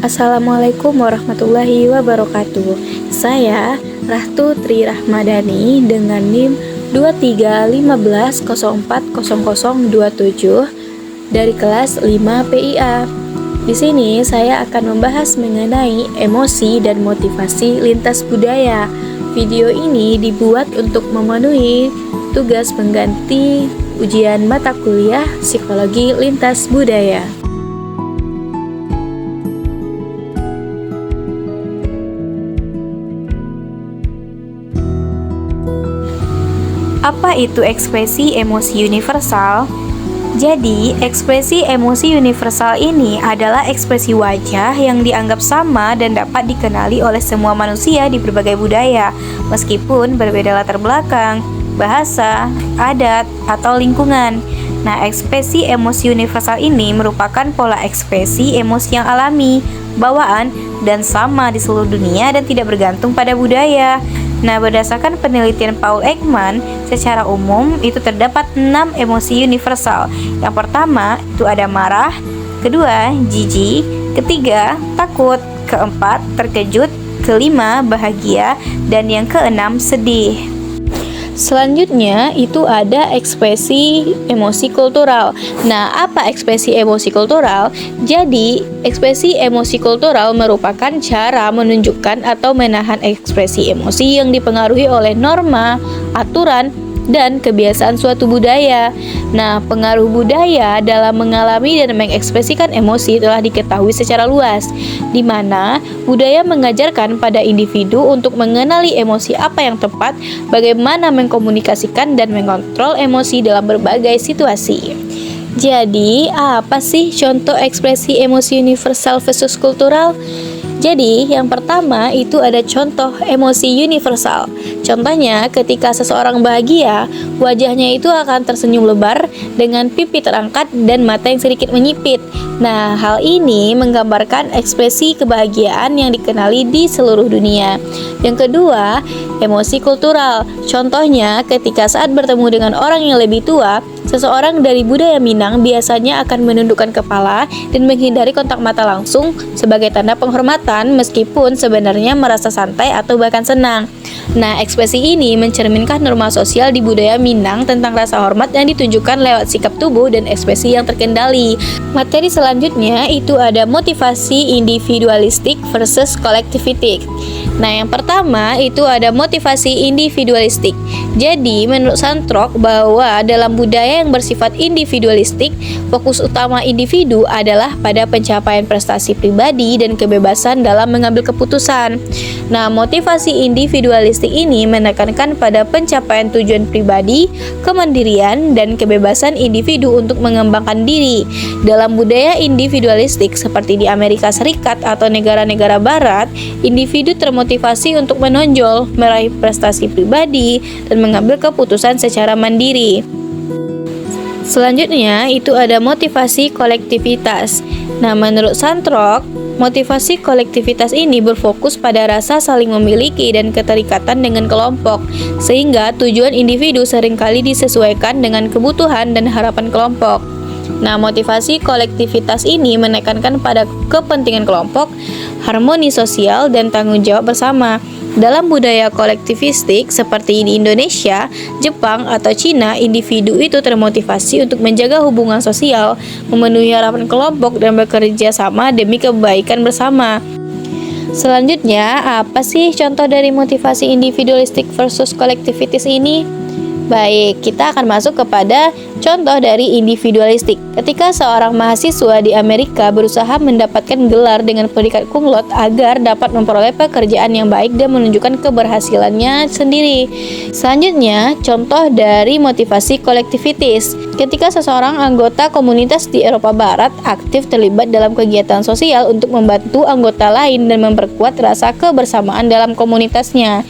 Assalamualaikum warahmatullahi wabarakatuh. Saya Rahtu Tri Rahmadani dengan NIM 2315040027 dari kelas 5 PIA. Di sini saya akan membahas mengenai emosi dan motivasi lintas budaya. Video ini dibuat untuk memenuhi tugas pengganti ujian mata kuliah Psikologi Lintas Budaya. Apa itu ekspresi emosi universal? Jadi, ekspresi emosi universal ini adalah ekspresi wajah yang dianggap sama dan dapat dikenali oleh semua manusia di berbagai budaya, meskipun berbeda latar belakang, bahasa, adat, atau lingkungan. Nah, ekspresi emosi universal ini merupakan pola ekspresi emosi yang alami, bawaan, dan sama di seluruh dunia dan tidak bergantung pada budaya. Nah, berdasarkan penelitian Paul Ekman, secara umum itu terdapat 6 emosi universal. Yang pertama itu ada marah, kedua jijik, ketiga takut, keempat terkejut, kelima bahagia, dan yang keenam sedih. Selanjutnya itu ada ekspresi emosi kultural. Nah, apa ekspresi emosi kultural? Jadi, ekspresi emosi kultural merupakan cara menunjukkan atau menahan ekspresi emosi yang dipengaruhi oleh norma, aturan, dan kebiasaan suatu budaya. Nah, pengaruh budaya dalam mengalami dan mengekspresikan emosi telah diketahui secara luas, di mana budaya mengajarkan pada individu untuk mengenali emosi apa yang tepat, bagaimana mengkomunikasikan dan mengontrol emosi dalam berbagai situasi. Jadi, apa sih contoh ekspresi emosi universal versus kultural? Jadi, yang pertama itu ada contoh emosi universal. Contohnya, ketika seseorang bahagia, wajahnya itu akan tersenyum lebar dengan pipi terangkat dan mata yang sedikit menyipit. Nah, hal ini menggambarkan ekspresi kebahagiaan yang dikenali di seluruh dunia. Yang kedua, emosi kultural. Contohnya, ketika saat bertemu dengan orang yang lebih tua, seseorang dari budaya Minang biasanya akan menundukkan kepala dan menghindari kontak mata langsung sebagai tanda penghormatan meskipun sebenarnya merasa santai atau bahkan senang. Nah, ekspresi ini mencerminkan norma sosial di budaya Minang tentang rasa hormat yang ditunjukkan lewat sikap tubuh dan ekspresi yang terkendali. Materi selanjutnya itu ada motivasi individualistik versus kolektivistik. Nah, yang pertama itu ada motivasi individualistik. Jadi, menurut Santrok bahwa dalam budaya yang bersifat individualistik, fokus utama individu adalah pada pencapaian prestasi pribadi dan kebebasan dalam mengambil keputusan. Nah, motivasi individualistik ini menekankan pada pencapaian tujuan pribadi, kemandirian, dan kebebasan individu untuk mengembangkan diri. Dalam budaya individualistik seperti di Amerika Serikat atau negara-negara barat, individu termotivasi untuk menonjol, meraih prestasi pribadi, dan mengambil keputusan secara mandiri. Selanjutnya, itu ada motivasi kolektivitas. Nah, menurut Santrok, motivasi kolektivitas ini berfokus pada rasa saling memiliki dan keterikatan dengan kelompok, sehingga tujuan individu seringkali disesuaikan dengan kebutuhan dan harapan kelompok. Nah, motivasi kolektivitas ini menekankan pada kepentingan kelompok, harmoni sosial, dan tanggung jawab bersama. Dalam budaya kolektivistik seperti di Indonesia, Jepang, atau Cina, individu itu termotivasi untuk menjaga hubungan sosial, memenuhi harapan kelompok, dan bekerja sama demi kebaikan bersama. Selanjutnya, apa sih contoh dari motivasi individualistik versus kolektivitas ini? Baik, kita akan masuk kepada contoh dari individualistik. Ketika seorang mahasiswa di Amerika berusaha mendapatkan gelar dengan predikat cum laude agar dapat memperoleh pekerjaan yang baik dan menunjukkan keberhasilannya sendiri. Selanjutnya, contoh dari motivasi kolektivitas. Ketika seseorang anggota komunitas di Eropa Barat aktif terlibat dalam kegiatan sosial untuk membantu anggota lain dan memperkuat rasa kebersamaan dalam komunitasnya.